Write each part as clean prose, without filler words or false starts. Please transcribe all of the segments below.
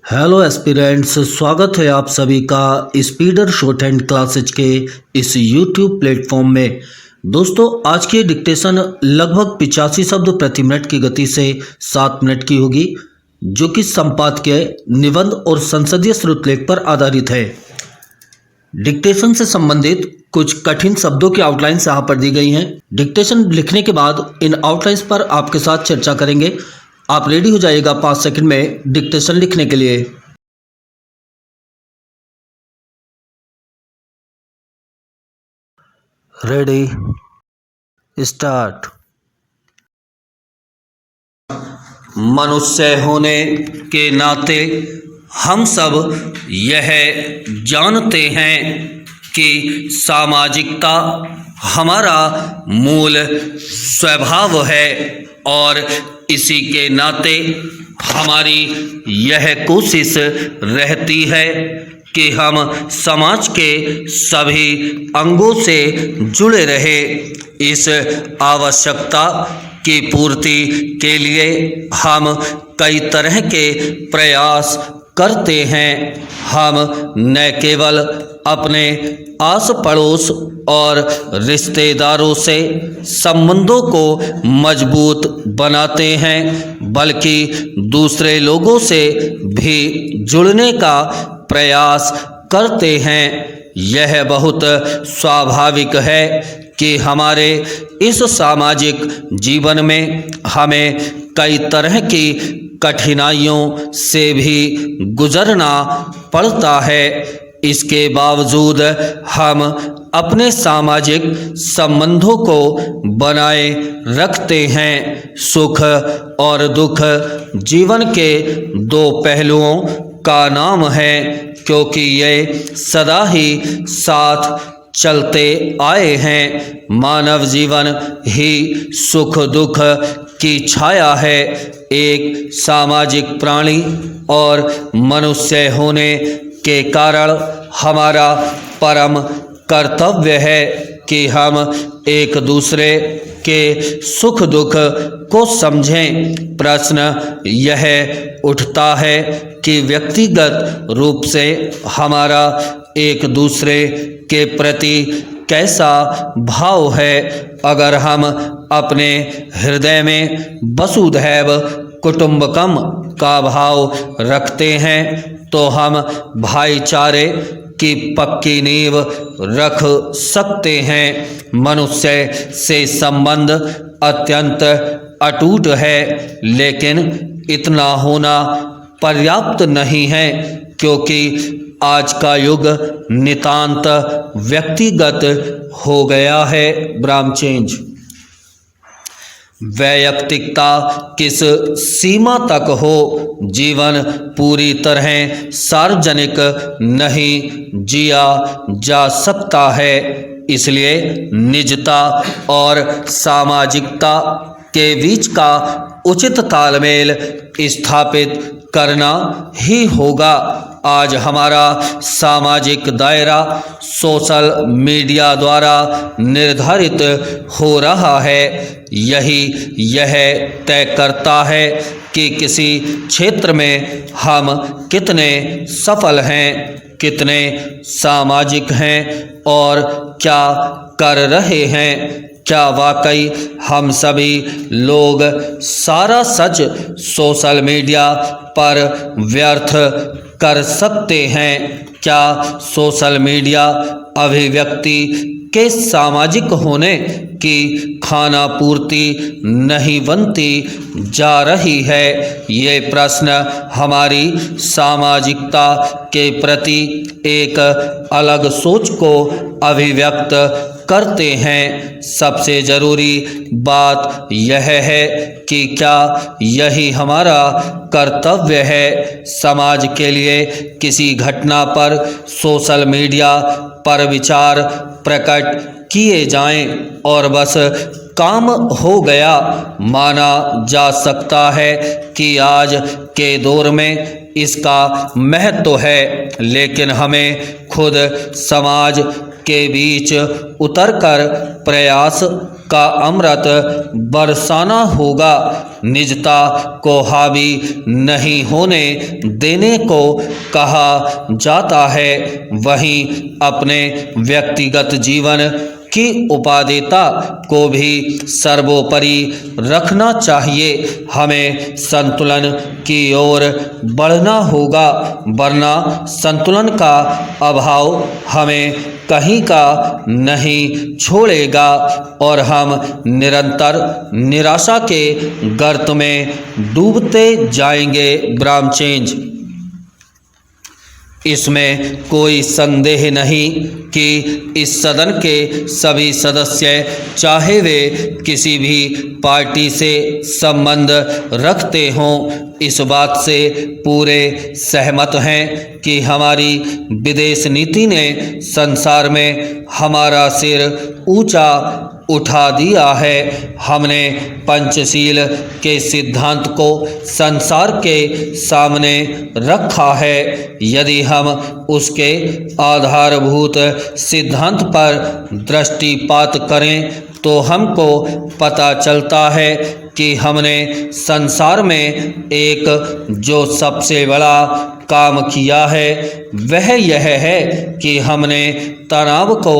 Hello aspirants, स्वागत है आप सभी का स्पीडर शॉर्ट हैंड क्लासेज के इस यूट्यूब प्लेटफॉर्म में। दोस्तों, आज की डिक्टेशन लगभग 85 शब्द प्रति मिनट की गति से 7 मिनट की होगी, जो कि संपादकीय, निबंध और संसदीय श्रुतलेख पर आधारित है। डिक्टेशन से संबंधित कुछ कठिन शब्दों की आउटलाइंस यहाँ पर दी गई हैं। डिक्टेशन लिखने के बाद इन आउटलाइंस पर आपके साथ चर्चा करेंगे। आप रेडी हो जाइएगा 5 सेकंड में डिक्टेशन लिखने के लिए। Ready, start. मनुष्य होने के नाते हम सब यह जानते हैं कि सामाजिकता हमारा मूल स्वभाव है और इसी के नाते हमारी यह कोशिश रहती है कि हम समाज के सभी अंगों से जुड़े रहे। इस आवश्यकता की पूर्ति के लिए हम कई तरह के प्रयास करते हैं। हम न केवल अपने आस पड़ोस और रिश्तेदारों से संबंधों को मजबूत बनाते हैं, बल्कि दूसरे लोगों से भी जुड़ने का प्रयास करते हैं। यह बहुत स्वाभाविक है कि हमारे इस सामाजिक जीवन में हमें कई तरह की कठिनाइयों से भी गुजरना पड़ता है। इसके बावजूद हम अपने सामाजिक संबंधों को बनाए रखते हैं। सुख और दुख जीवन के दो पहलुओं का नाम है, क्योंकि ये सदा ही साथ चलते आए हैं। मानव जीवन ही सुख दुख की छाया है। एक सामाजिक प्राणी और मनुष्य होने के कारण हमारा परम कर्तव्य है कि हम एक दूसरे के सुख दुख को समझें। प्रश्न यह उठता है कि व्यक्तिगत रूप से हमारा एक दूसरे के प्रति कैसा भाव है। अगर हम अपने हृदय में वसुधैव कुटुंबकम का भाव रखते हैं तो हम भाईचारे की पक्की नींव रख सकते हैं। मनुष्य से संबंध अत्यंत अटूट है, लेकिन इतना होना पर्याप्त नहीं है, क्योंकि आज का युग नितांत व्यक्तिगत हो गया है। ब्राह्म चेंज। वैयक्तिकता किस सीमा तक हो, जीवन पूरी तरह सार्वजनिक नहीं जिया जा सकता है। इसलिए निजता और सामाजिकता के बीच का उचित तालमेल स्थापित करना ही होगा। आज हमारा सामाजिक दायरा सोशल मीडिया द्वारा निर्धारित हो रहा है। यह तय करता है कि किसी क्षेत्र में हम कितने सफल हैं, कितने सामाजिक हैं और क्या कर रहे हैं। क्या वाकई हम सभी लोग सारा सच सोशल मीडिया पर व्यर्थ कर सकते हैं? क्या सोशल मीडिया अभिव्यक्ति के सामाजिक होने की खाना पूर्ति नहीं बनती जा रही है? ये प्रश्न हमारी सामाजिकता के प्रति एक अलग सोच को अभिव्यक्त करते हैं। सबसे जरूरी बात यह है कि क्या यही हमारा कर्तव्य है? समाज के लिए किसी घटना पर सोशल मीडिया पर विचार प्रकट किए जाएं और बस काम हो गया माना जा सकता है कि आज के दौर में इसका महत्व है, लेकिन हमें खुद समाज के बीच उतरकर प्रयास का अमृत बरसाना होगा। निजता को हावी नहीं होने देने को कहा जाता है, वहीं अपने व्यक्तिगत जीवन की उपादेयता को भी सर्वोपरि रखना चाहिए। हमें संतुलन की ओर बढ़ना होगा, वरना संतुलन का अभाव हमें कहीं का नहीं छोड़ेगा और हम निरंतर निराशा के गर्त में डूबते जाएंगे। ब्रह्मचेंज। इसमें कोई संदेह नहीं कि इस सदन के सभी सदस्य, चाहे वे किसी भी पार्टी से संबंध रखते हों, इस बात से पूरे सहमत हैं कि हमारी विदेश नीति ने संसार में हमारा सिर ऊंचा उठा दिया है। हमने पंचशील के सिद्धांत को संसार के सामने रखा है। यदि हम उसके आधारभूत सिद्धांत पर दृष्टिपात करें तो हमको पता चलता है कि हमने संसार में एक जो सबसे बड़ा काम किया है वह यह है कि हमने तनाव को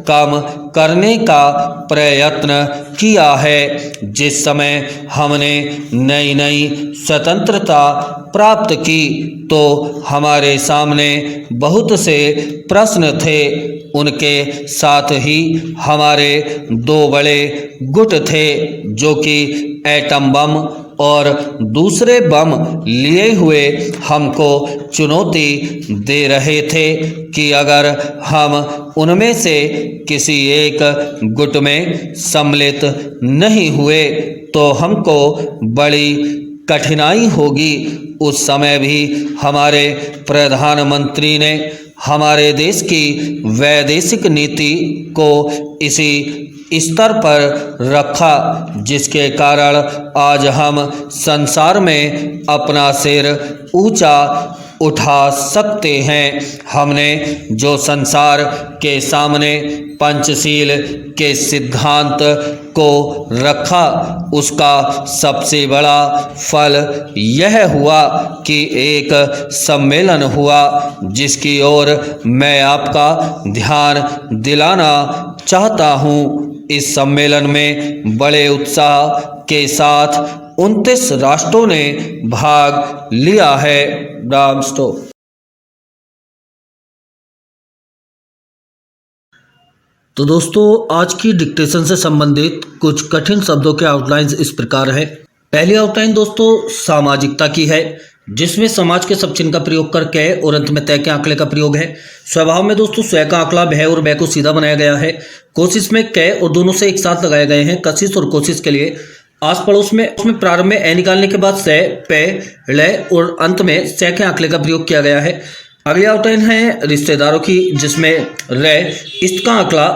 कम करने का प्रयत्न किया है। जिस समय हमने नई नई स्वतंत्रता प्राप्त की तो हमारे सामने बहुत से प्रश्न थे। उनके साथ ही हमारे दो बड़े गुट थे जो कि एटम बम और दूसरे बम लिए हुए हमको चुनौती दे रहे थे कि अगर हम उनमें से किसी एक गुट में सम्मिलित नहीं हुए तो हमको बड़ी कठिनाई होगी। उस समय भी हमारे प्रधानमंत्री ने हमारे देश की वैदेशिक नीति को इसी स्तर पर रखा, जिसके कारण आज हम संसार में अपना सिर ऊंचा उठा सकते हैं। हमने जो संसार के सामने पंचशील के सिद्धांत को रखा उसका सबसे बड़ा फल यह हुआ कि एक सम्मेलन हुआ जिसकी ओर मैं आपका ध्यान दिलाना चाहता हूँ। इस सम्मेलन में बड़े उत्साह के साथ 29 राष्ट्रों ने भाग लिया है। ब्राह्मस्टो। तो दोस्तों, आज की डिक्टेशन से संबंधित कुछ कठिन शब्दों के आउटलाइंस इस प्रकार है। पहली आउटलाइन दोस्तों सामाजिकता की है, जिसमें समाज के सब चिन्ह का प्रयोग कर कै और अंत में तय के आंकड़े का प्रयोग है। स्वभाव में दोस्तों स्वयं का आंकड़ा भय और भय को सीधा बनाया गया है। कोशिश में कै और दोनों से एक साथ लगाए गए हैं। कशिश और कोशिश के लिए आस पड़ोस में उसमें प्रारंभ में ए निकालने के बाद से, पे, लय और अंत में से के आंकड़े का प्रयोग किया गया है। अगली आउटलाइन है रिश्तेदारों की, जिसमें रे इस्त का आंकड़ा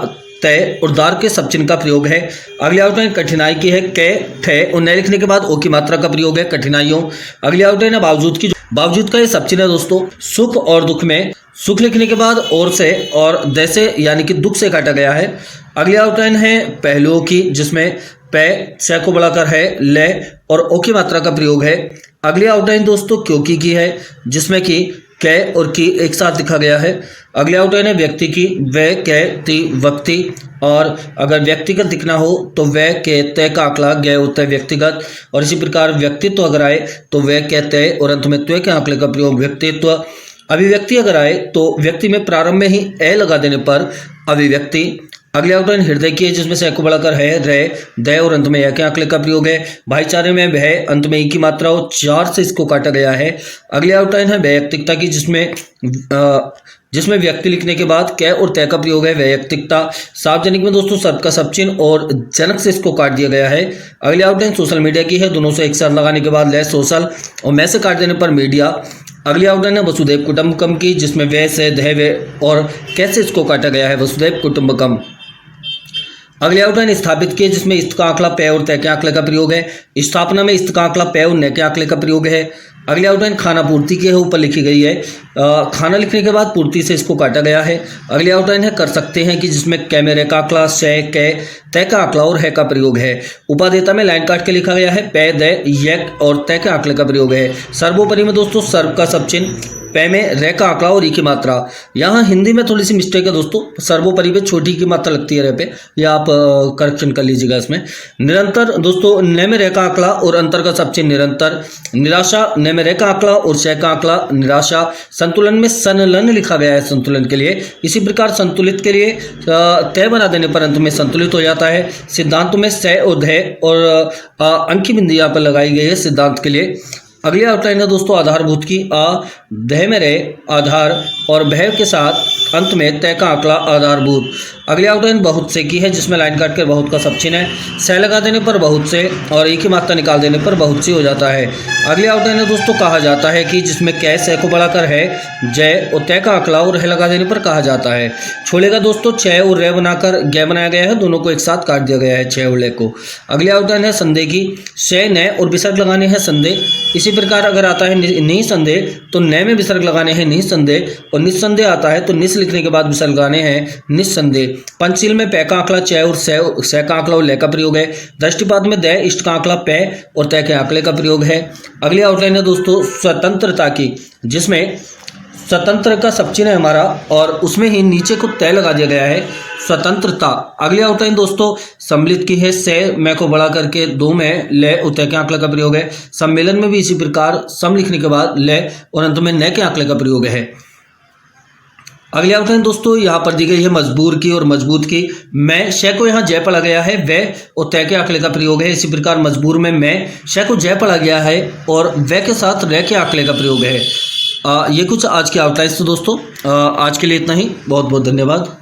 तय और दार के सब चिन्ह का प्रयोग है। अगली आउटलाइन कठिनाई की है, कै, ठे और नए लिखने के बाद ओ की मात्रा का प्रयोग है कठिनाइयों। अगली आउटलाइन है बावजूद की। बावजूद का ये सब चिन्ह है दोस्तों। सुख और दुख में सुख लिखने के बाद और से और दैसे यानी कि दुख से काटा गया है। अगली आउटलाइन है पहलुओं की, जिसमें पे से को बढ़ाकर है, ले और ओ की मात्रा का प्रयोग है। अगली आउटलाइन दोस्तों क्योंकि की है, जिसमें कि कै और की एक साथ लिखा गया है। अगली आउटलाइन है व्यक्ति की, वे कै ती व्यक्ति, और अगर व्यक्तिगत दिखना हो तो वे के तय का आंकड़ा गए होता है व्यक्तिगत, और इसी प्रकार व्यक्तित्व अगर आए तो वे के तय और अंत में त्व के आंकड़े का प्रयोग व्यक्तित्व। अभिव्यक्ति अगर आए तो व्यक्ति में प्रारंभ में ही ए लगा देने पर अभिव्यक्ति। अगले आउटलाइन हृदय की है, जिसमें से को बढ़ाकर है, रे, दय और अंत में या के आंकड़े का प्रयोग है। भाईचारे में भय अंत में ई की मात्रा हो, 4 से इसको काटा गया है। अगली आउटलाइन है वैयक्तिकता की, जिसमें व्यक्ति लिखने के बाद कै और तय का प्रयोग है वैयक्तिकता। सार्वजनिक में दोस्तों सर्प का सब चिन्ह और जनक से इसको काट दिया गया है। अगली आउटलाइन सोशल मीडिया की है, दोनों से एक साथ लगाने के बाद ले सोशल और मैं से काट देने पर मीडिया। अगली आउटलाइन है वसुधैव कुटुंबकम की, जिसमें वै से धय वे और कैसे इसको काटा गया है वसुधैव कुटुंबकम। अगली आउटलाइन स्थापित की, जिसमें इस्त का आंकड़ा पे और तय के आंकड़े का प्रयोग है। स्थापना में इस्त का आंकड़ा पे और न के आंकड़े का प्रयोग है। अगली आउटलाइन खाना पूर्ति की है, ऊपर लिखी गई है। खाना लिखने के बाद पूर्ति से इसको काटा गया है। अगली आउटलाइन है कर सकते हैं कि जिसमें कै में रे का आकला, शय, कै, तय का आकला और है का प्रयोग है। उपादेयता में लाइन काट के लिखा गया है। पै, दय, यक और तय के आकले का प्रयोग है। सर्वोपरि में दोस्तों सर्व का सब चिन्ह, पै में रे का आंकड़ा और ई की मात्रा। यहाँ हिंदी में थोड़ी सी मिस्टेक है दोस्तों, सर्वोपरि पे छोटी की मात्रा लगती है रे पे, या आप करेक्शन कर लीजिएगा इसमें। निरंतर दोस्तों न में रे का आंकड़ा और अंतर का सब चिन्ह निरंतर। निराशा न में रे का आंकड़ा और शय का आंकड़ा निराशा। संतुलन में संलन लिखा गया है संतुलन के लिए। इसी प्रकार संतुलित के लिए तय बना देने पर अंत में संतुलित हो जाता है। सिद्धांत में सय और धय और अंक की बिंदी यहाँ पर लगाई गई है सिद्धांत के लिए। अगली आउटलाइन है दोस्तों आधारभूत की। दह में रे आधार और भय के साथ अंत में तय का आंकड़ा आधारभूत। अगली आउटलाइन बहुत से की है, जिसमें लाइन काट कर बहुत का सब चिन्ह है। सह लगा देने पर बहुत से और एक ही मात्रा निकाल देने पर बहुत सी हो जाता है। अगली आउटलाइन है दोस्तों कहा जाता है कि, जिसमें कै सह को बढ़ाकर है, जय और तय का आंकड़ा और है लगा देने पर कहा जाता है। छोले का दोस्तों छह और रे बनाकर गै बनाया गया है, दोनों को एक साथ काट दिया गया है, छह और ले को। अगली आउटलाइन है संदेह की। शय न और विसर्ग लगाने हैं संदेह। इसी प्रकार अगर आता है निसंदेह तो न में विसर्ग लगाने हैं निसंदेह, और निस्संदेह आता है तो निस लिखने के बाद विसर्ग लगाने हैं निस्संदेह। पंचशील में पै का आंकड़ा चय और सह का आंकड़ा और लय का प्रयोग है। दृष्टिपात में दय इष्ट का आंकड़ा पै और तय के आंकड़े का प्रयोग है। अगली आउटलाइन है दोस्तों स्वतंत्रता की, जिसमें स्वतंत्र का सब चिन्ह है हमारा और उसमें ही नीचे को तय लगा दिया गया है स्वतंत्रता। अगली आउटलाइन दोस्तों सम्मिलित की है। से मैं को बढ़ा करके दो में ले और तय के आंकड़े का प्रयोग है। सम्मेलन में भी इसी प्रकार सम लिखने के बाद ले और अंत में न के आंकड़े का प्रयोग है। अगली आउटलाइन दोस्तों यहाँ पर दी गई है मजबूर की और मजबूत की। मैं शय को यहाँ जय पढ़ा गया है, वह और तय के आंकड़े का प्रयोग है। इसी प्रकार मजबूर में मैं शय को जय पढ़ा गया है और वह के साथ रे के आंकड़े का प्रयोग है। ये कुछ आज की आउटलाइन थी दोस्तों। आज के लिए इतना ही। बहुत बहुत धन्यवाद।